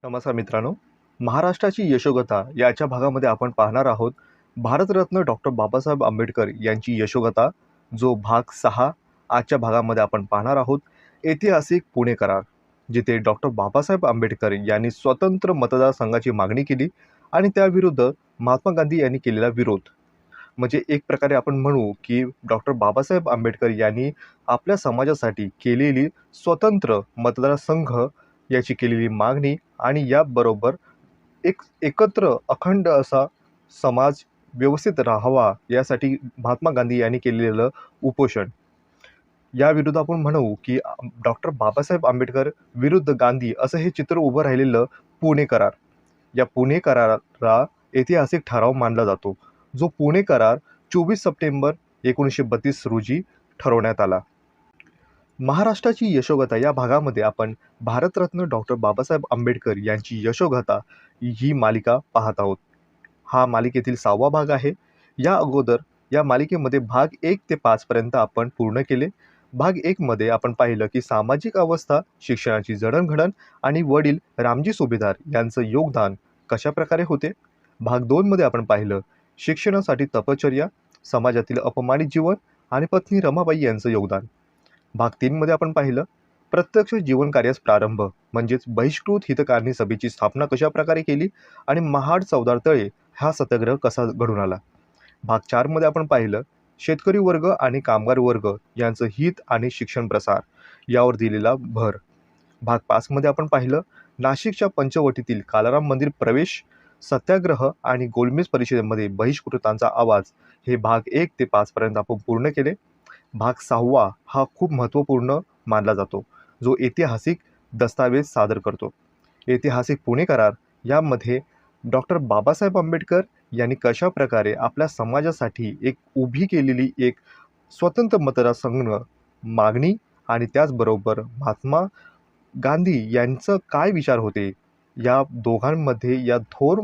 नमस्कार मित्रांनो. महाराष्ट्राची यशोगाथा याच्या भागामध्ये आपण पाहणार आहोत भारतरत्न डॉक्टर बाबासाहेब आंबेडकर यांची यशोगाथा, जो भाग 6 आजच्या भागामध्ये आपण पाहणार आहोत. ऐतिहासिक पुणे करार, जिथे डॉक्टर बाबासाहेब आंबेडकर यांनी स्वतंत्र मतदारसंघाची मागणी केली आणि त्याविरुद्ध महात्मा गांधी यांनी केलेला विरोध. म्हणजे एक प्रकारे आपण म्हणू की डॉक्टर बाबासाहेब आंबेडकर यांनी आपल्या समाजासाठी केलेली स्वतंत्र मतदारसंघ याची केलेली मागणी आणि याबरोबर एक एकत्र अखंड असा समाज व्यवस्थित राहावा यासाठी महात्मा गांधी यांनी केलेलं उपोषण. याविरुद्ध आपण म्हणू की डॉक्टर बाबासाहेब आंबेडकर विरुद्ध गांधी असं हे चित्र उभं राहिलेलं पुणे करार. या पुणे कराराला ऐतिहासिक ठराव मानला जातो, जो पुणे करार 24 सप्टेंबर 1932 रोजी ठरवण्यात आला. महाराष्ट्राची यशोगाथा या भागामध्ये आपण भारतरत्न डॉक्टर बाबासाहेब आंबेडकर यांची यशोगाथा ही मालिका पाहत आहोत. हा मालिकेतील 6वा भाग आहे. या अगोदर या मालिकेमध्ये भाग 1 ते 5 पर्यंत आपण पूर्ण केले. भाग 1 मध्ये आपण पाहिलं की सामाजिक अवस्था, शिक्षणाची जडणघडण आणि वडील रामजी सुभेदार यांचं योगदान कशा प्रकारे होते. भाग 2 मध्ये आपण पाहिलं शिक्षणासाठी तपश्चर्या, समाजातील अपमानित जीवन आणि पत्नी रमाबाई यांचं योगदान. भाग 3 मध्ये आपण पाहिलं प्रत्यक्ष जीवन कार्यास प्रारंभ, म्हणजेच बहिष्कृत हितकारणी सभेची स्थापना कशा प्रकारे केली आणि महाड चौदार तळे हा सत्याग्रह कसा घडून आला. भाग 4 मध्ये आपण पाहिलं शेतकरी वर्ग आणि कामगार वर्ग यांचं हित आणि शिक्षण प्रसार यावर दिलेला भर. भाग 5 मध्ये आपण पाहिलं नाशिकच्या पंचवटीतील कालाराम मंदिर प्रवेश, सत्याग्रह आणि गोलमेज परिषदेमध्ये बहिष्कृतांचा आवाज. हे भाग 1 ते 5 पर्यंत आपण पूर्ण केले. भाग 6वा हा खूप महत्त्वपूर्ण मानला जातो, जो ऐतिहासिक दस्तावेज सादर करतो. ऐतिहासिक पुणे करार यामध्ये डॉक्टर बाबासाहेब आंबेडकर यांनी कशा प्रकारे आपल्या समाजासाठी एक उभी केलेली एक स्वतंत्र मतदारसंघ मागणी आणि त्याचबरोबर महात्मा गांधी यांचं काय विचार होते, या दोघांमध्ये या थोर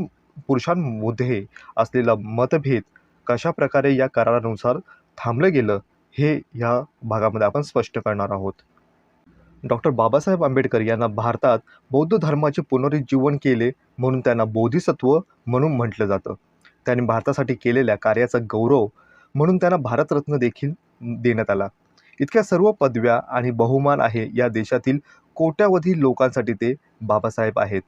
पुरुषांमध्ये असलेला मतभेद कशा प्रकारे या करारानुसार थांबलं गेलं, हे या भागामध्ये आपण स्पष्ट करणार आहोत. डॉक्टर बाबासाहेब आंबेडकर यांना भारतात बौद्ध धर्माचे पुनरुज्जीवन केले म्हणून त्यांना बोधिसत्व म्हणून म्हटलं जातं. त्यांनी भारतासाठी केलेल्या कार्याचा गौरव म्हणून त्यांना भारतरत्न देखील देण्यात आला. इतक्या सर्व पदव्या आणि बहुमान आहे या देशातील कोट्यावधी लोकांसाठी ते बाबासाहेब आहेत.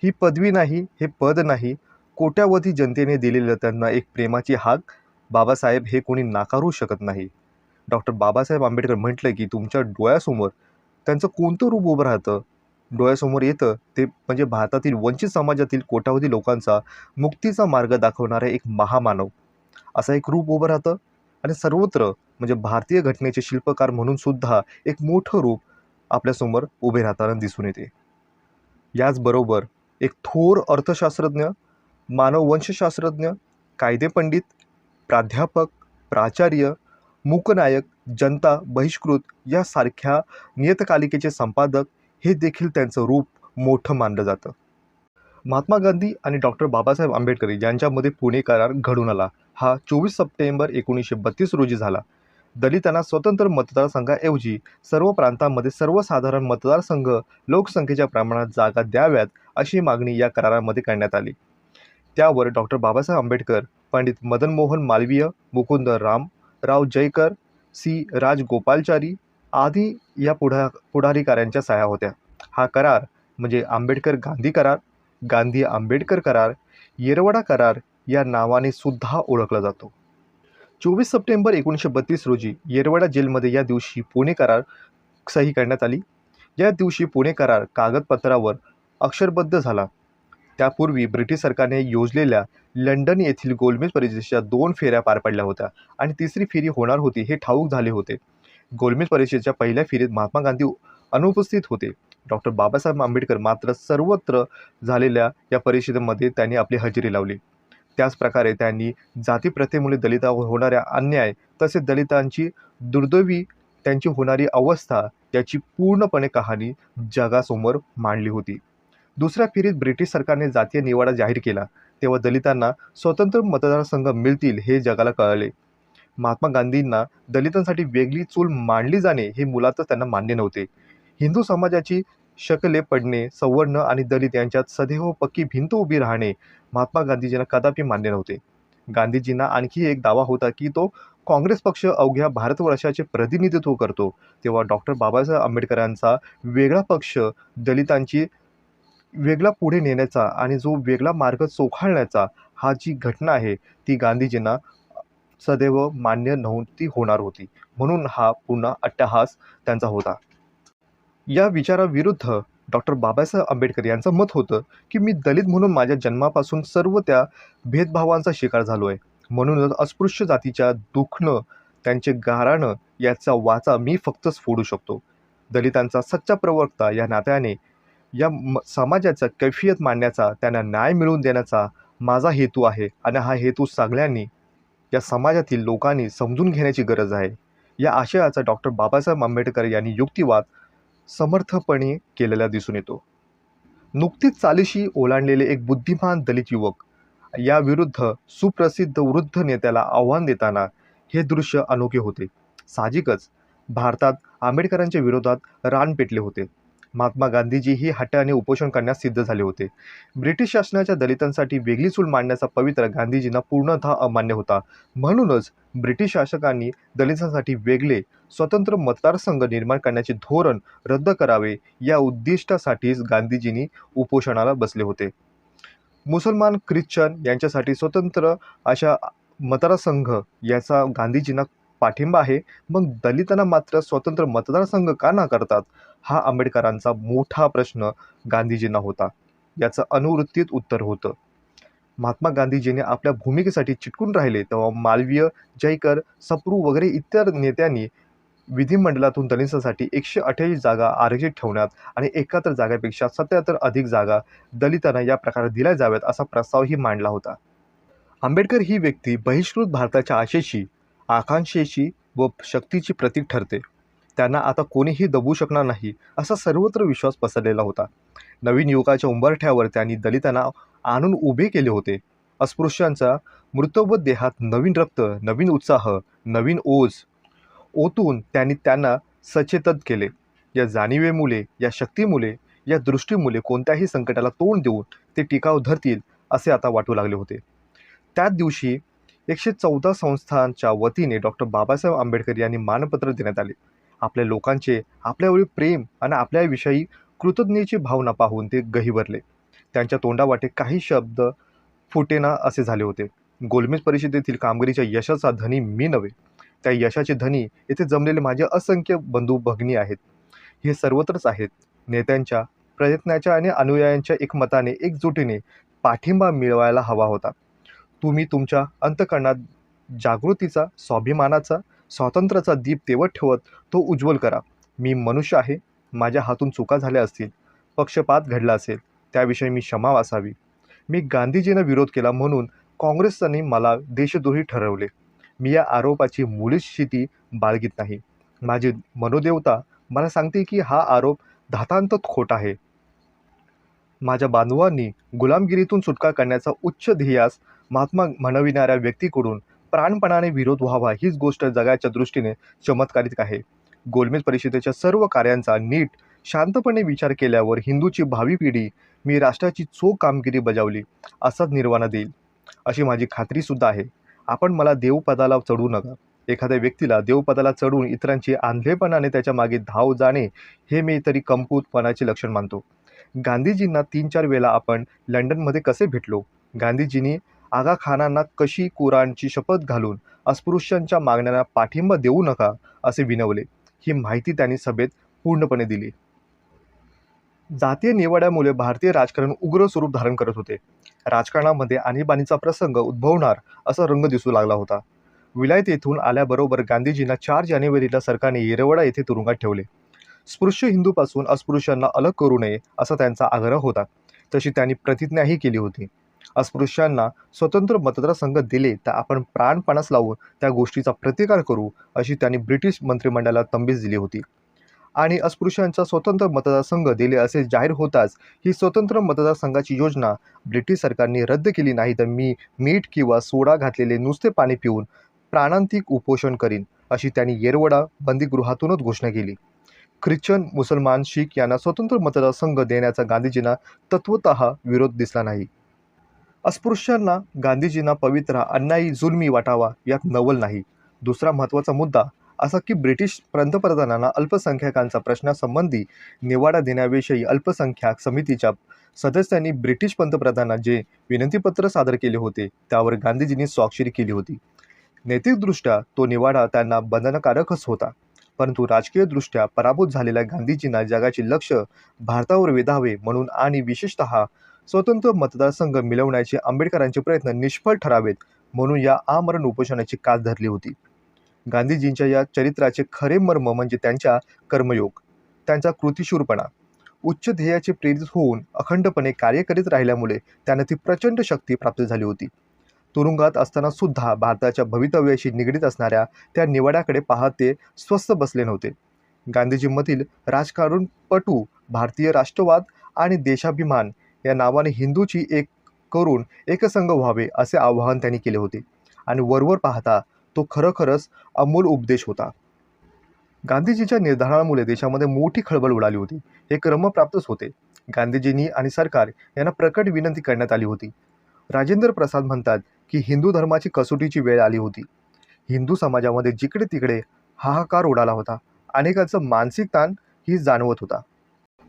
ही पदवी नाही, हे पद नाही, कोट्यावधी जनतेने दिलेलं त्यांना एक प्रेमाची हाक बाबासाहेब हे कोणी नाकारू शकत नाही. डॉक्टर बाबासाहेब आंबेडकर म्हटलं की तुमच्या डोळ्यासमोर त्यांचं कोणतं रूप उभं राहतं, डोळ्यासमोर येतं ते म्हणजे भारतातील वंचित समाजातील कोट्यावधी लोकांचा मुक्तीचा मार्ग दाखवणारा एक महामानव असं एक रूप उभं राहतं. आणि सर्वत्र म्हणजे भारतीय घटनेचे शिल्पकार म्हणून सुद्धा एक मोठं रूप आपल्यासमोर उभे राहताना दिसून येते. याचबरोबर एक थोर अर्थशास्त्रज्ञ, मानववंशशास्त्रज्ञ, कायदेपंडित, प्राध्यापक, प्राचार्य, मूकनायक, जनता बहिष्कृत यासारख्या नियतकालिकेचे संपादक हे देखील त्यांचं रूप मोठं मानलं जातं. महात्मा गांधी आणि डॉक्टर बाबासाहेब आंबेडकर यांच्यामध्ये पुणे करार घडून आला. हा 24 सप्टेंबर 1932 रोजी झाला. दलितांना स्वतंत्र मतदारसंघाऐवजी सर्व प्रांतांमध्ये सर्वसाधारण मतदारसंघ लोकसंख्येच्या प्रमाणात जागा द्याव्यात अशी मागणी या करारामध्ये करण्यात आली. त्यावर डॉक्टर बाबासाहेब आंबेडकर, पंडित मदन मोहन मालवीय, मुकुंद राव जयकर, सी राजगोपालचारी आदी या पुढारीकाऱ्यांच्या सह्या होत्या. हा करार म्हणजे आंबेडकर गांधी करार, गांधी आंबेडकर करार, येरवडा करार या नावाने सुद्धा ओळखला जातो. 24 सप्टेंबर 1932 रोजी येरवडा जेलमध्ये या दिवशी पुणे करार सही करण्यात आली. या दिवशी पुणे करार कागदपत्रावर अक्षरबद्ध झाला. त्यापूर्वी ब्रिटिश सरकारने योजलेल्या लंडन येथील गोलमेज परिषदेच्या 2 फेऱ्या पार पडल्या होत्या आणि तिसरी फेरी होणार होती हे ठाऊक झाले होते. गोलमेज परिषदेच्या पहिल्या फेरीत महात्मा गांधी अनुपस्थित होते. डॉक्टर बाबासाहेब आंबेडकर मात्र सर्वत्र झालेल्या या परिषदेमध्ये त्यांनी आपली हजेरी लावली. त्याचप्रकारे त्यांनी जातीप्रथेमुळे दलितांवर होणाऱ्या अन्याय तसेच दलितांची दुर्दैवी त्यांची होणारी अवस्था याची पूर्णपणे कहाणी जगासमोर मांडली होती. दुसऱ्या फेरीत ब्रिटिश सरकारने जातीय निवाडा जाहीर केला तेव्हा दलितांना स्वतंत्र मतदारसंघ मिळतील हे जगाला कळले. महात्मा गांधींना दलितांसाठी वेगळी चूल मांडली जाणे हे मुळातच त्यांना मान्य नव्हते. हिंदू समाजाची शकले पडणे, सवर्ण आणि दलित यांच्यात सदैव पक्की भिंत उभी राहणे महात्मा गांधीजींना कदापि मान्य नव्हते. गांधीजींना आणखी एक दावा होता की तो काँग्रेस पक्ष अवघ्या भारतवर्षाचे प्रतिनिधित्व करतो. तेव्हा डॉक्टर बाबासाहेब आंबेडकरांचा वेगळा पक्ष दलितांची वेगळा पुढे नेण्याचा आणि जो वेगळा मार्ग चोखाळण्याचा हा जी घटना आहे ती गांधीजींना सदैव मान्य नव्हती होणार होती. म्हणून हा पुन्हा अट्टहास त्यांचा होता. या विचाराविरुद्ध डॉक्टर बाबासाहेब आंबेडकर यांचं मत होतं की मी दलित म्हणून माझ्या जन्मापासून सर्व त्या भेदभावांचा शिकार झालो आहे. म्हणूनच अस्पृश्य जातीच्या दुखणं त्यांचे गाऱ्हाणं याचा वाचा मी फक्तच फोडू शकतो. दलितांचा सच्चा प्रवक्ता या नात्याने या समाजाचा कैफियत मांडण्याचा, त्यांना न्याय मिळवून देण्याचा माझा हेतू आहे आणि हा हेतू सगळ्यांनी या समाजातील लोकांनी समजून घेण्याची गरज आहे. या आशयाचा डॉक्टर बाबासाहेब आंबेडकर यांनी युक्तिवाद समर्थपणे केलेला दिसून येतो. नुकतीच चालीशी ओलांडलेले एक बुद्धिमान दलित युवक याविरुद्ध सुप्रसिद्ध वृद्ध नेत्याला आव्हान देताना हे दृश्य अनोखे होते. साहजिकच भारतात आंबेडकरांच्या विरोधात रान पेटले होते. महात्मा गांधीजीही हट्टाने उपोषण करण्यास सिद्ध झाले होते. ब्रिटिश शासनाच्या दलितांसाठी वेगळी चूल मांडण्याचा पवित्रा गांधीजींना पूर्णतः अमान्य होता. म्हणूनच ब्रिटिश शासकांनी दलितांसाठी वेगळे स्वतंत्र मतदारसंघ निर्माण करण्याचे धोरण रद्द करावे या उद्दिष्टासाठीच गांधीजींनी उपोषणाला बसले होते. मुसलमान ख्रिश्चन यांच्यासाठी स्वतंत्र अशा मतदारसंघ याचा गांधीजींना पाठिंबा आहे. मग दलितांना मात्र स्वतंत्र मतदारसंघ का नाकारतात हा आंबेडकरांचा मोठा प्रश्न गांधीजींना होता. याचं अनुवृत्तीत उत्तर होतं. महात्मा गांधीजींनी आपल्या भूमिकेसाठी चिटकून राहिले तेव्हा मालवीय, जयकर, सप्रू वगैरे इतर नेत्यांनी विधिमंडळातून दलितांसाठी 128 जागा आरक्षित ठेवण्यात आणि 71 जागांपेक्षा 77 अधिक जागा दलितांना या प्रकारे दिल्या जाव्यात असा प्रस्तावही मांडला होता. आंबेडकर ही व्यक्ती बहिष्कृत भारताच्या आशेची, आकांक्षेची व शक्तीची प्रतीक ठरते. त्यांना आता कोणीही दबवू शकणार नाही असा सर्वत्र विश्वास पसरलेला होता. नवीन युगाच्या उंबरठ्यावर त्यांनी दलितांना आणून उभे केले होते. अस्पृश्यांच्या मृतवत देहात नवीन रक्त, नवीन उत्साह, नवीन ओज ओतून त्यांना सचेतन केले. या जाणीवेमुळे, या शक्तीमुळे, या दृष्टीमुळे कोणत्याही संकटाला तोंड देऊन ते टिकाव धरतील असे आता वाटू लागले होते. त्याच दिवशी 114 संस्थांच्या वतीने डॉक्टर बाबासाहेब आंबेडकर यांनी मानपत्र देण्यात आले. आपल्या लोकांचे आपल्यावरील प्रेम आणि आपल्याविषयी कृतज्ञतेची भावना पाहून ते गहिवरले. त्यांच्या तोंडावाटे काही शब्द फुटेना असे झाले होते. गोलमेज परिषदेतील कामगिरीच्या यशाचा धनी मी नव्हे, त्या यशाचे धनी येथे जमलेले माझे असंख्य बंधू भगिनी आहेत. हे सर्वत्रच आहेत. नेत्यांच्या प्रयत्नाच्या आणि अनुयायांच्या एकमताने, एकजुटीने पाठिंबा मिळवायला हवा होता. तुम्ही तुमच्या अंतःकरणात जागृतीचा, स्वाभिमानाचा, स्वातंत्र्याचा दीप तेवत ठेवत तो उज्ज्वल करा. मी मनुष्य आहे. माझ्या हातून चुका झाल्या असतील, पक्षपात घडला असेल, त्याविषयी मी क्षमा असावी. मी गांधीजींना विरोध केला म्हणून काँग्रेसने मला देशद्रोही ठरवले. मी या आरोपाची मुळीच बाळगीत नाही. माझी मनोदेवता मला सांगते की हा आरोप धातांत खोटा आहे. माझ्या बांधवांनी गुलामगिरीतून सुटका करण्याचा उच्च ध्येयास महात्मा म्हणविणाऱ्या व्यक्तीकडून प्राणपणाने विरोध व्हावा हीच गोष्ट जगाच्या दृष्टीने चमत्कारिक आहे. गोलमेज परिषदेच्या सर्व कार्यांचा नीट शांतपणे विचार केल्यावर हिंदूची भावी पिढी मी राष्ट्राची चोख कामगिरी बजावली असाच निर्वाणा देईल अशी माझी खात्रीसुद्धा आहे. आपण मला देवपदाला चढवू नका. एखाद्या व्यक्तीला देवपदाला चढवून इतरांची आंधळेपणाने त्याच्या मागे धाव जाणे हे मी तरी कमकुवतपणाचे लक्षण मानतो. गांधीजींना 3-4 वेळा आपण लंडनमध्ये कसे भेटलो. गांधीजींनी आगा खानांना कशी कुराणची शपथ घालून अस्पृश्यांच्या मागण्यांना पाठिंबा देऊ नका असे विनवले ही माहिती त्यांनी सभेत पूर्णपणे दिली. जातीय निवाड्यामुळे भारतीय राजकारण उग्र स्वरूप धारण करत होते. राजकारणामध्ये आणीबाणीचा प्रसंग उद्भवणार असा रंग दिसू लागला होता. विलायत येथून आल्याबरोबर गांधीजींना 4 जानेवारीला सरकारने येरवडा येथे तुरुंगात ठेवले. स्पृश्य हिंदूपासून अस्पृश्यांना अलग करू नये असा त्यांचा आग्रह होता. तशी त्यांनी प्रतिज्ञाही केली होती. अस्पृश्यांना स्वतंत्र मतदारसंघ दिले तर आपण प्राणपणास लावून त्या गोष्टीचा प्रतिकार करू अशी त्यांनी ब्रिटिश मंत्रिमंडळाला तंबीस दिली होती. आणि अस्पृश्यांचा स्वतंत्र मतदारसंघ दिले असे जाहीर होताच ही स्वतंत्र मतदारसंघाची योजना ब्रिटिश सरकारने रद्द केली नाही तर मी मीठ किंवा सोडा घातलेले नुसते पाणी पिऊन प्राणांतिक उपोषण करीन अशी त्यांनी येरवडा बंदीगृहातूनच घोषणा केली. ख्रिश्चन, मुसलमान, शीख यांना स्वतंत्र मतदारसंघ देण्याचा गांधीजींना तत्वतः विरोध दिसला नाही. अस्पृश्यांना गांधीजींना पवित्रा अन्यायी जुलमी वाटावा यात नवल नाही. दुसरा महत्त्वाचा मुद्दा असा की ब्रिटिश पंतप्रधानांना अल्पसंख्याकांचा प्रश्नासंबंधी निवाडा देण्याविषयी अल्पसंख्याक समितीच्या सदस्यांनी ब्रिटिश पंतप्रधानांना जे विनंतीपत्र सादर केले होते त्यावर गांधीजींनी स्वाक्षरी केली होती. नैतिकदृष्ट्या तो निवाडा त्यांना बंधनकारकच होता, परंतु राजकीयदृष्ट्या पराभूत झालेल्या गांधीजींना जगाचे लक्ष भारतावर वेधावे म्हणून आणि विशेषतः स्वतंत्र मतदारसंघ मिळवण्याचे आंबेडकरांचे प्रयत्न निष्फळ ठरावेत म्हणून या आमरण उपोषणाची कास धरली होती. गांधीजींच्या या चरित्राचे खरे मर्म म्हणजे त्यांच्या कर्मयोग, त्यांचा कृतिशूरपणा. उच्च ध्येयाचे प्रेरित होऊन अखंडपणे कार्य करीत राहिल्यामुळे त्यांना ती प्रचंड शक्ती प्राप्त झाली होती. तुरुंगात असताना सुद्धा भारताच्या भवितव्याशी निगडीत असणाऱ्या त्या निवाड्याकडे पाहत ते स्वस्थ बसले नव्हते. गांधीजींमधील राजकारणपटू, भारतीय राष्ट्रवाद आणि देशाभिमान या नावाने हिंदूची एक करून एकसंघ व्हावे असे आवाहन त्यांनी केले होते आणि वरवर पाहता तो खरोखरच अमूल उपदेश होता. गांधीजींच्या निर्धारामुळे देशामध्ये मोठी खळबळ उडाली होती. हे क्रमप्राप्तच होते. गांधीजींनी आणि सरकार यांना प्रकट विनंती करण्यात आली होती. राजेंद्र प्रसाद म्हणतात की हिंदू धर्माची कसोटीची वेळ आली होती. हिंदू समाजामध्ये जिकडे तिकडे हाहाकार उडाला होता. अनेकांचं मानसिक ताण ही जाणवत होता.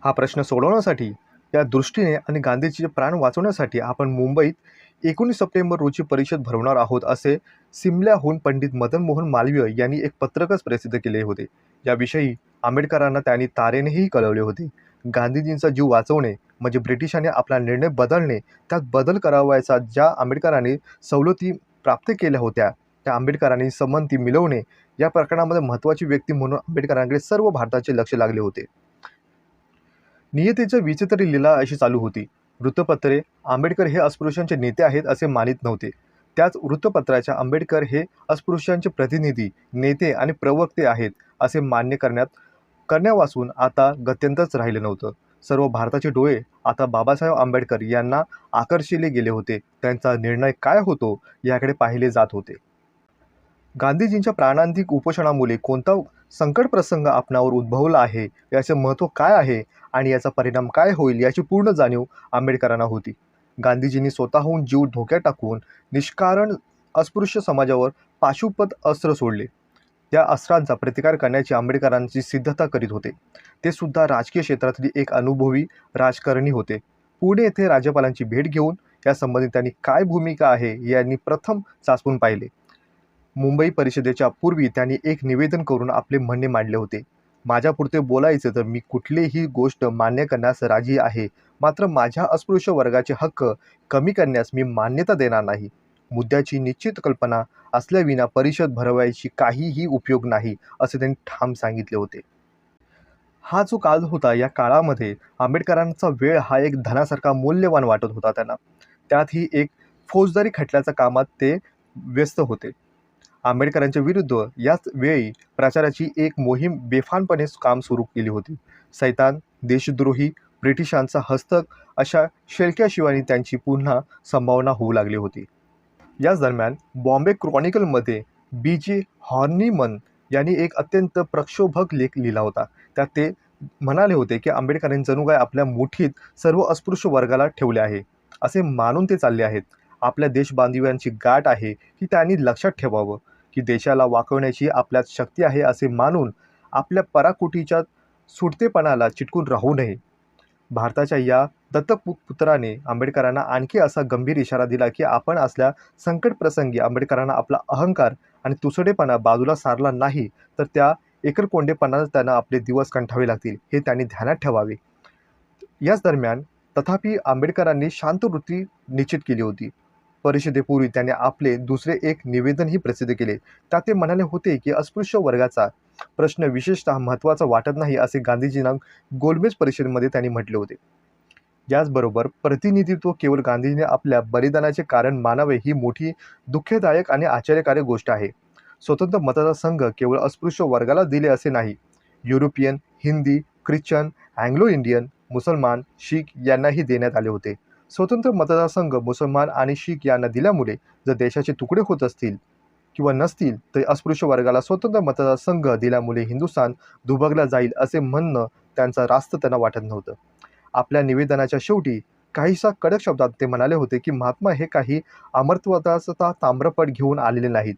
हा प्रश्न सोडवण्यासाठी या दृष्टीने आणि गांधीजीचे प्राण वाचवण्यासाठी आपण मुंबईत 19 सप्टेंबर रोजी परिषद भरवणार आहोत असे सिमल्याहून पंडित मदन मोहन मालवीय यांनी एक पत्रकच प्रसिद्ध केले होते. याविषयी आंबेडकरांना त्यांनी तारेनेही कळवले होते. गांधीजींचा जीव वाचवणे म्हणजे ब्रिटिशांनी आपला निर्णय बदलणे, त्यात बदल करावायचा. ज्या आंबेडकरांनी सवलती प्राप्त केल्या होत्या त्या आंबेडकरांनी संमती मिळवणे या प्रकरणामध्ये महत्त्वाची व्यक्ती म्हणून आंबेडकरांकडे सर्व भारताचे लक्ष लागले होते. नियतीची विचित्र लीला अशी चालू होती. वृत्तपत्रे आंबेडकर हे अस्पृश्यांचे नेते आहेत असे मानित नव्हते. त्याच वृत्तपत्राच्या आंबेडकर हे अस्पृश्यांचे प्रतिनिधी, नेते आणि प्रवक्ते आहेत असे मान्य करण्यावाचून आता गत्यंतरच राहिले नव्हतं. सर्व भारताचे डोळे आता बाबासाहेब आंबेडकर यांना आकर्षिले गेले होते. त्यांचा निर्णय काय होतो याकडे पाहिले जात होते. गांधीजींच्या प्राणांतिक उपोषणामुळे कोणता संकट प्रसंग आपणावर उद्भवला आहे, याचे महत्त्व काय आहे आणि याचा परिणाम काय होईल याची पूर्ण जाणीव आंबेडकरांना होती. गांधीजींनी स्वतःहून जीव धोक्यात टाकून निष्कारण अस्पृश्य समाजावर पाशुपत अस्त्र सोडले. त्या अस्त्रांचा प्रतिकार करण्याची आंबेडकरांची सिद्धता करीत होते. ते सुद्धा राजकीय क्षेत्रातली एक अनुभवी राजकारणी होते. पुणे येथे राज्यपालांची भेट घेऊन यासंबंधी त्यांनी काय भूमिका आहे यांनी प्रथम चाचपून पाहिले. मुंबई परिषदेच्या पूर्वी त्यांनी एक निवेदन करून आपले म्हणणे मांडले होते. माझ्यापुरते बोलायचे तर मी कुठलीही गोष्ट मान्य करण्यास राजी आहे, मात्र माझ्या अस्पृश्य वर्गाचे हक्क कमी करण्यास मी मान्यता देणार नाही. मुद्द्याची निश्चित कल्पना असल्याविना परिषद भरवायची काहीही उपयोग नाही असे त्यांनी ठाम सांगितले होते. हा जो काळ होता या काळामध्ये आंबेडकरांचा वेळ हा एक धनासारखा मौल्यवान वाटत होता त्यांना. त्यातही एक फौजदारी खटल्याच्या कामात ते व्यस्त होते. आंबेडकरांच्या विरुद्ध याच वेळी प्रचाराची एक मोहीम बेफानपणे काम सुरू केली होती. सैतान, देशद्रोही, ब्रिटिशांचा हस्तक अशा शेळक्याशिवाय त्यांची पुन्हा संभावना होऊ लागली होती. याच दरम्यान बॉम्बे क्रॉनिकलमध्ये B.J. हॉर्निमन यांनी एक अत्यंत प्रक्षोभक लेख लिहिला होता. त्यात ते म्हणाले होते की आंबेडकरांनी जणू काय आपल्या मुठीत सर्व अस्पृश्य वर्गाला ठेवले आहे असे मानून ते चालले आहेत. आपल्या देशबांधवांची गाठ आहे की त्यांनी लक्षात ठेवावं की देशाला वाकवण्याची आपल्यात शक्ती आहे असे मानून आपल्या पराकुटीच्या सुटतेपणाला चिटकून राहू नये. भारताच्या या दत्तपुत्राने आंबेडकरांना आणखी असा गंभीर इशारा दिला की आपण असल्या संकट प्रसंगी आंबेडकरांना आपला अहंकार आणि तुसडेपणा बाजूला सारला नाही तर त्या एकरकोंडेपणाने त्यांना आपले दिवस कंठावे लागतील, हे त्यांनी ध्यानात ठेवावे. याच दरम्यान तथापि आंबेडकरांनी शांत वृत्ती निश्चित केली होती. परिषदेपूर्वी त्यांनी आपले दुसरे एक निवेदनही प्रसिद्ध केले. त्यात ते म्हणाले होते की अस्पृश्य वर्गाचा प्रश्न विशेषतः महत्त्वाचा वाटत नाही असे गांधीजींना गोलमेज परिषदेमध्ये त्यांनी म्हटले होते. याचबरोबर प्रतिनिधित्व केवळ गांधीजींनी आपल्या बलिदानाचे कारण मानावे ही मोठी दुःखदायक आणि आश्चर्यकारक गोष्ट आहे. स्वतंत्र मतदारसंघ केवळ अस्पृश्य वर्गाला दिले असे नाही. European, Hindi, Christian, Anglo Indian, मुसलमान, शीख यांनाही देण्यात आले होते. स्वतंत्र मतदारसंघ मुसलमान आणि शीख यांना दिल्यामुळे जर देशाचे तुकडे होत असतील किंवा नसतील तर अस्पृश्य वर्गाला स्वतंत्र मतदारसंघ दिल्यामुळे हिंदुस्थान दुभगला जाईल असे म्हणणं त्यांचं रास्त त्यांना वाटत नव्हतं. आपल्या निवेदनाच्या शेवटी काहीसा कडक शब्दात ते म्हणाले होते की महात्मा हे काही अमरत्वाचा ताम्रपट घेऊन आलेले नाहीत.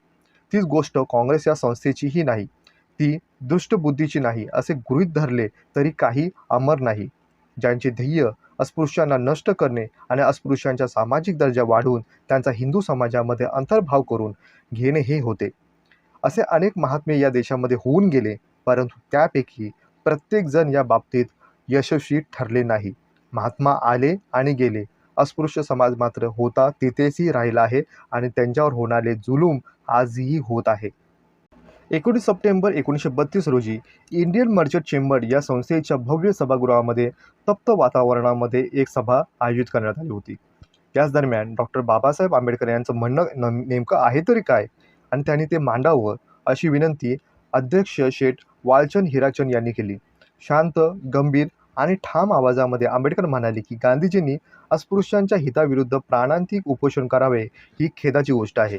तीच गोष्ट काँग्रेस या संस्थेचीही नाही. ती दुष्टबुद्धीची नाही असे गृहीत धरले तरी काही अमर नाही. ज्यांचे ध्येय अस्पृश्यांना नष्ट करणे आणि अस्पृश्यांचा सामाजिक दर्जा वाढवून त्यांचा हिंदू समाजामध्ये अंतर्भाव करून घेणे हे होते. असे अनेक महात्मे या देशामध्ये होऊन गेले, परंतु त्यापैकी प्रत्येकजण या बाबतीत यशस्वी ठरले नाही. महात्मा आले आणि गेले, अस्पृश्य समाज मात्र होता तिथेचही राहिला आहे आणि त्यांच्यावर होणारे जुलूम आजही होत आहे. 19 सप्टेंबर 1932 रोजी इंडियन मर्चंट चेंबर या संस्थेच्या भव्य सभागृहामध्ये तप्त वातावरणामध्ये एक सभा आयोजित करण्यात आली होती. याच दरम्यान डॉक्टर बाबासाहेब आंबेडकर यांचं म्हणणं नेमकं आहे तरी काय आणि त्यांनी ते मांडावं अशी विनंती अध्यक्ष शेठ वालचंद हिराचंद यांनी केली. शांत, गंभीर आणि ठाम आवाजामध्ये आंबेडकर म्हणाले की गांधीजींनी अस्पृश्यांच्या हिताविरुद्ध प्राणांतिक उपोषण करावे ही खेदाची गोष्ट आहे.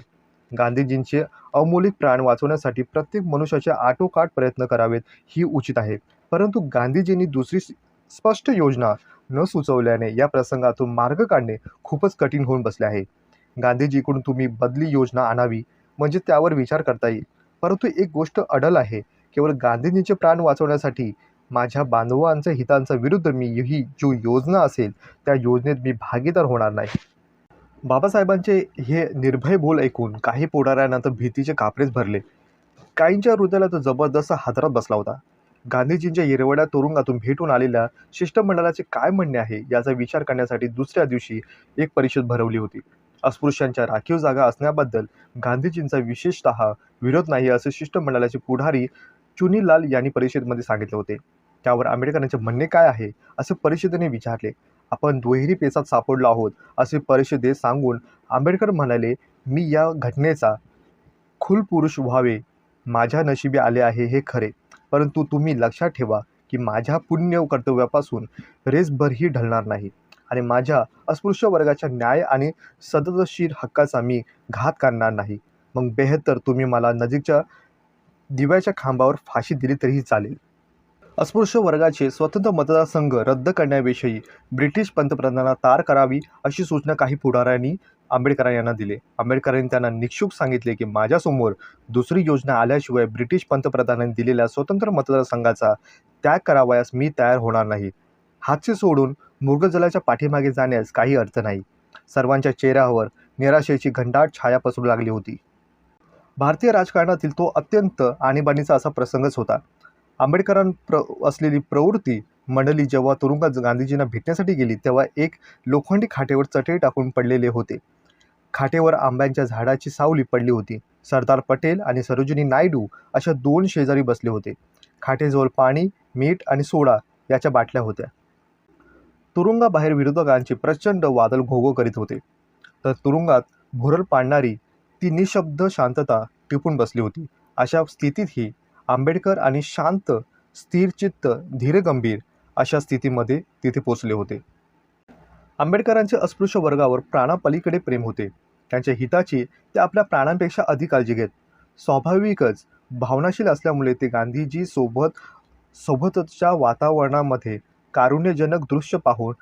गांधीजींचे अमौलिक प्राण वाचवण्यासाठी प्रत्येक मनुष्याचे आटोकाट प्रयत्न करावेत ही उचित आहे, परंतु गांधीजींनी दुसरी स्पष्ट योजना न सुचवल्याने या प्रसंगातून मार्ग काढणे खूपच कठीण होऊन बसले आहे. गांधीजीकडून तुम्ही बदली योजना आणावी म्हणजे त्यावर विचार करता येईल, परंतु एक गोष्ट अडल आहे, केवळ गांधीजींचे प्राण वाचवण्यासाठी माझ्या बांधवांच्या हितांच्या विरुद्ध मी ही जो योजना असेल त्या योजनेत मी भागीदार होणार नाही. बाबासाहेबांचे हे निर्भय बोल ऐकून काही पुढाऱ्यांना तर भीतीचे कापरेच भरले. काहींच्या हृदयाला तो जबरदस्त हादरत बसला होता. गांधीजींच्या येरवड्या तुरुंगातून भेटून आलेल्या शिष्टमंडळाचे काय म्हणणे आहे याचा विचार करण्यासाठी दुसऱ्या दिवशी एक परिषद भरवली होती. अस्पृश्यांच्या राखीव जागा असण्याबद्दल गांधीजींचा विशेषतः विरोध नाही असे शिष्टमंडळाचे पुढारी चुनीलाल यांनी परिषदेमध्ये सांगितले होते. त्यावर आंबेडकरांचे म्हणणे काय आहे असे परिषदेने विचारले. आपण दुहेरी पेचात सापडलो आहोत असे परिषदेत सांगून आंबेडकर म्हणाले, मी या घटनेचा खुलपुरुष व्हावे माझ्या नशिबी आले आहे हे खरे, परंतु तुम्ही लक्षात ठेवा की माझ्या पुण्य कर्तव्यापासून रेसभरही ढळणार नाही आणि माझ्या अस्पृश्य वर्गाच्या न्याय आणि सदतशीर हक्काचा मी घात करणार नाही. मग बेहत्तर तुम्ही मला नजीकच्या दिव्याच्या खांबावर फाशी दिली तरीही चालेल. अस्पृश्य वर्गाचे स्वतंत्र मतदारसंघ रद्द करण्याविषयी ब्रिटिश पंतप्रधानांना तार करावी अशी सूचना काही पुढाऱ्यांनी आंबेडकर यांना दिली. आंबेडकरांनी त्यांना निक्षूक सांगितले की माझ्यासमोर दुसरी योजना आल्याशिवाय ब्रिटिश पंतप्रधानांनी दिलेल्या स्वतंत्र मतदारसंघाचा त्याग करावयास मी तयार होणार नाही. हातचे सोडून मृगजलाच्या पाठीमागे जाण्यास काही अर्थ नाही. सर्वांच्या चेहऱ्यावर निराशेची घनदाट छाया पसरू लागली होती. भारतीय राजकारणातील तो अत्यंत आणीबाणीचा असा प्रसंगच होता. असलेली प्रवृत्ती मंडळी जेव्हा तुरुंगात गांधीजींना भेटण्यासाठी गेली तेव्हा एक लोखंडी खाटेवर चटई टाकून पडलेले होते. खाटेवर आंब्याच्या झाडाची सावली पडली होती. सरदार पटेल आणि सरोजिनी नायडू अशा दोन शेजारी बसले होते. खाटेजवळ पाणी, मीठ आणि सोडा याच्या बाटल्या होत्या. तुरुंगाबाहेर विरोधकांचे प्रचंड वादळ घोघो करीत होते, तर तुरुंगात भुरळ पाडणारी ती निशब्द शांतता टिपून बसली होती. अशा स्थितीतही आंबेडकर आणि शांत, स्थिरचित्त, धीरगंभीर अशा स्थितीमध्ये तिथे पोचले होते. आंबेडकरांचे अस्पृश्य वर्गावर प्राणापलीकडे प्रेम होते. त्यांच्या हिताची ते आपल्या प्राणांपेक्षा अधिक काळजी घेत. स्वाभाविकच भावनाशील असल्यामुळे ते गांधीजी सोबतच्या वातावरणामध्ये कारुण्यजनक दृश्य पाहून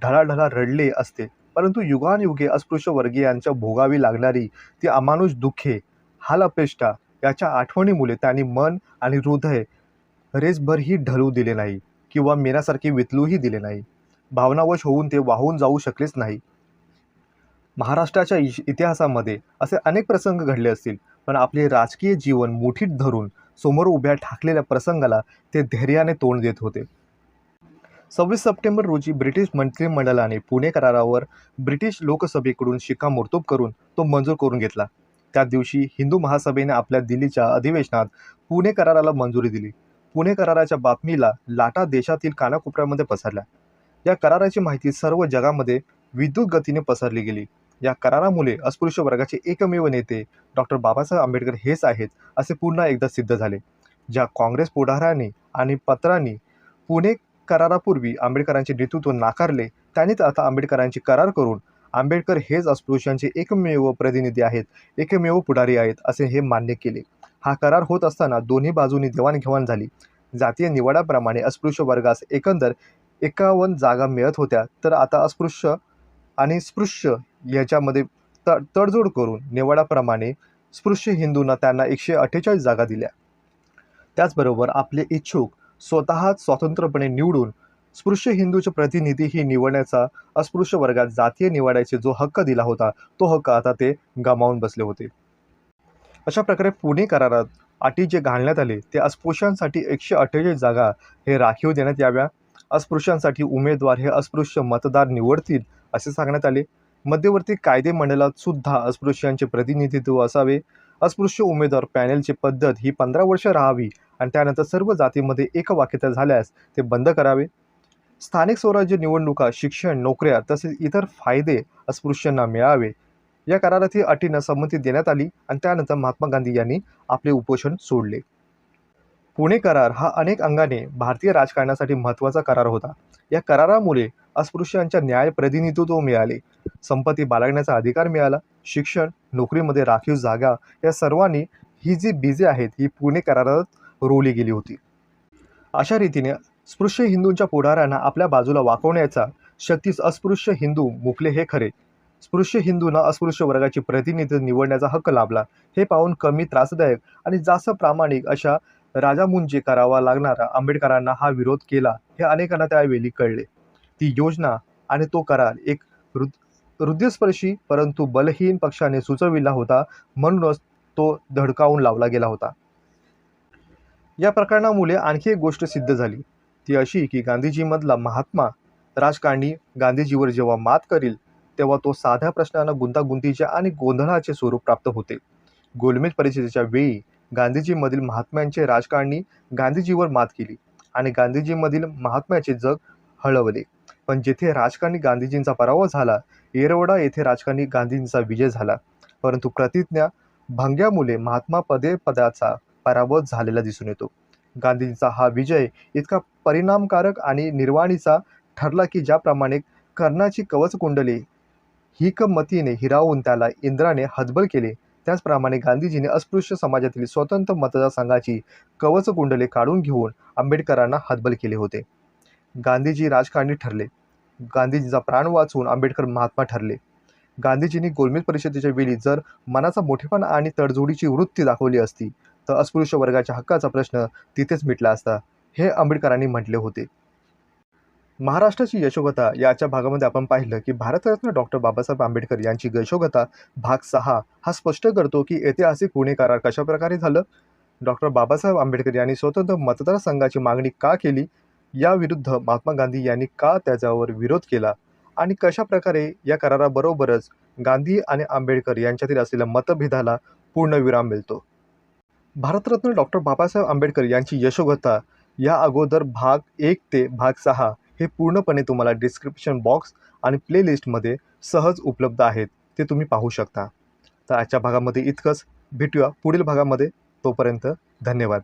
ढळाढळा रडले असते, परंतु युगानयुगे अस्पृश्य वर्गीयांच्या भोगावी लागणारी ती अमानुष दुःखे, हालअपेष्टा याच्या आठवणीमुळे त्यांनी मन आणि हृदय रेसभरही ढळू दिले नाही किंवा मेणासारखे वितलूही दिले नाही. भावनावश होऊन ते वाहून जाऊ शकलेच नाही. महाराष्ट्राच्या इतिहासामध्ये असे अनेक प्रसंग घडले असतील, पण आपले राजकीय जीवन मुठीत धरून समोर उभ्या ठाकलेल्या प्रसंगाला ते धैर्याने तोंड देत होते. 26 सप्टेंबर रोजी ब्रिटिश मंत्रिमंडळाने पुणे करारावर ब्रिटिश लोकसभेकडून शिक्कामोर्तब करून तो मंजूर करून घेतला. त्याच दिवशी हिंदू महासभेने आपल्या दिल्लीच्या अधिवेशनात पुणे कराराला मंजुरी दिली. पुणे कराराच्या बातमीला लाटा देशातील कानाकोपऱ्यामध्ये पसरल्या. या कराराची माहिती सर्व जगामध्ये विद्युत गतीने पसरली गेली. या करारामुळे अस्पृश्य वर्गाचे एकमेव नेते डॉक्टर बाबासाहेब आंबेडकर हेच आहेत असे पुन्हा एकदा सिद्ध झाले. ज्या काँग्रेस पुढाऱ्यांनी आणि पत्रांनी पुणे करारापूर्वी आंबेडकरांचे नेतृत्व नाकारले, त्यांनीच आता आंबेडकरांची करार करून आंबेडकर हेच अस्पृश्यांचे एकमेव प्रतिनिधी आहेत, एकमेव पुढारी आहेत असे हे मान्य केले. हा करार होत असताना दोन्ही बाजूंनी देवाणघेवाण झाली. जातीय निवाडाप्रमाणे अस्पृश्य वर्गास एकंदर 51 जागा मिळत होत्या, तर आता अस्पृश्य आणि स्पृश्य याच्यामध्ये तडजोड करून निवाडाप्रमाणे स्पृश्य हिंदूंना त्यांना 148 जागा दिल्या. त्याचबरोबर आपले इच्छुक स्वतःच स्वतंत्रपणे निवडून स्पृश्य हिंदूचे प्रतिनिधीही निवडण्याचा अस्पृश्य वर्गात जातीय निवाड्याचे जो हक्क दिला होता, तो हक्क आता ते गमावून बसले होते. अशा प्रकारे पुणे करारात अटी जे घालण्यात आले ते अस्पृश्यांसाठी 148 जागा हे राखीव देण्यात याव्या, अस्पृश्यांसाठी उमेदवार हे अस्पृश्य मतदार निवडतील असे सांगण्यात आले. मध्यवर्ती कायदे मंडळात सुद्धा अस्पृश्यांचे प्रतिनिधित्व असावे. अस्पृश्य उमेदवार पॅनेलची पद्धत ही 15 वर्ष राहावी आणि त्यानंतर सर्व जातीमध्ये एकवाक्यता झाल्यास ते बंद करावे. स्थानिक स्वराज्य निवडणुका, शिक्षण, नोकऱ्या तसेच इतर फायदे अस्पृश्यांना मिळावे. या करारात ही अटींना संमती देण्यात आली आणि त्यानंतर महात्मा गांधी यांनी आपले उपोषण सोडले. पुणे करार हा अनेक अंगाने भारतीय राजकारणासाठी महत्त्वाचा करार होता. या करारामुळे अस्पृश्यांच्या न्याय प्रतिनिधित्व मिळाले, संपत्ती बाळगण्याचा अधिकार मिळाला, शिक्षण, नोकरीमध्ये राखीव जागा या सर्वांनी ही जी बीजे आहेत ही पुणे करारात रोवली गेली होती. अशा रीतीने स्पृश्य हिंदूंच्या पुढाऱ्यांना आपल्या बाजूला वाकवण्याचा शक्तीस अस्पृश्य हिंदू मुकले हे खरे. स्पृश्य हिंदूंना अस्पृश्य वर्गाचे प्रतिनिधी निवडण्याचा हक्क लाभला. हे पाहून कमी त्रासदायक आणि जास्त प्रामाणिक अशा राजामुंजे करावा लागणारा आंबेडकरांना हा विरोध केला हे अनेकांना त्यावेळी कळले. ती योजना आणि तो करार एक हृदयस्पर्शी परंतु बलहीन पक्षाने सुचविला होता, म्हणूनच तो धडकावून लावला गेला होता. या प्रकरणामुळे आणखी एक गोष्ट सिद्ध झाली, ती अशी की गांधीजीमधला महात्मा राजकारणी गांधीजीवर जेव्हा मात करील तेव्हा तो साध्या प्रश्नांना गुंतागुंतीचे आणि गोंधळाचे स्वरूप प्राप्त होते. गोलमेज परिषदेच्या वेळी गांधीजीमधील महात्म्यांचे राजकारणी गांधीजीवर मात केली आणि गांधीजीमधील महात्म्याचे जग हळवले. पण जेथे राजकारणी गांधीजींचा पराभव झाला, येरवडा येथे राजकारणी गांधीजींचा विजय झाला. परंतु प्रतिज्ञा भंग्यामुळे महात्मा पदाचा पराभव झालेला दिसून येतो. गांधीजींचा हा विजय इतका परिणामकारक आणि निर्वाणीचा ठरला की ज्याप्रमाणे कर्णाची कवचकुंडले हिकमतीने हिरावून त्याला इंद्राने हतबल केले, त्याचप्रमाणे गांधीजींनी अस्पृश्य समाजातील स्वतंत्र मतदारसंघाची कवचकुंडले काढून घेऊन आंबेडकरांना हतबल केले होते. गांधीजी राजकारणी ठरले. गांधीजींचा प्राण वाचवून आंबेडकर महात्मा ठरले. गांधीजींनी गोलमेज परिषदेच्या वेळी जर मनाचा मोठेपणा आणि तडजोडीची वृत्ती दाखवली असती तर अस्पृश्य वर्गाच्या हक्काचा प्रश्न तिथेच मिटला असता, हे आंबेडकरांनी म्हटले होते. महाराष्ट्राची यशोगाथा याच्या भागामध्ये आपण पाहिलं की भारतरत्न डॉक्टर बाबासाहेब आंबेडकर यांची यशोगाथा भाग 6 हा स्पष्ट करतो की ऐतिहासिक पुणे करार कशाप्रकारे झालं, डॉक्टर बाबासाहेब आंबेडकर यांनी स्वतंत्र मतदारसंघाची मागणी का केली, याविरुद्ध महात्मा गांधी यांनी का त्याच्यावर विरोध केला आणि कशाप्रकारे या कराराबरोबरच गांधी आणि आंबेडकर यांच्यातील असलेल्या मतभेदाला पूर्णविराम मिळतो. भारतरत्न डॉक्टर बाबासाहेब आंबेडकर यांची यशोगाथा या अगोदर भाग 1 ते भाग 6 हे पूर्णपणे तुम्हाला डिस्क्रिप्शन बॉक्स आणि प्लेलिस्टमध्ये सहज उपलब्ध आहेत, ते तुम्ही पाहू शकता. तर आजच्या भागामध्ये इतकंच. भेटूया पुढील भागामध्ये. तोपर्यंत धन्यवाद.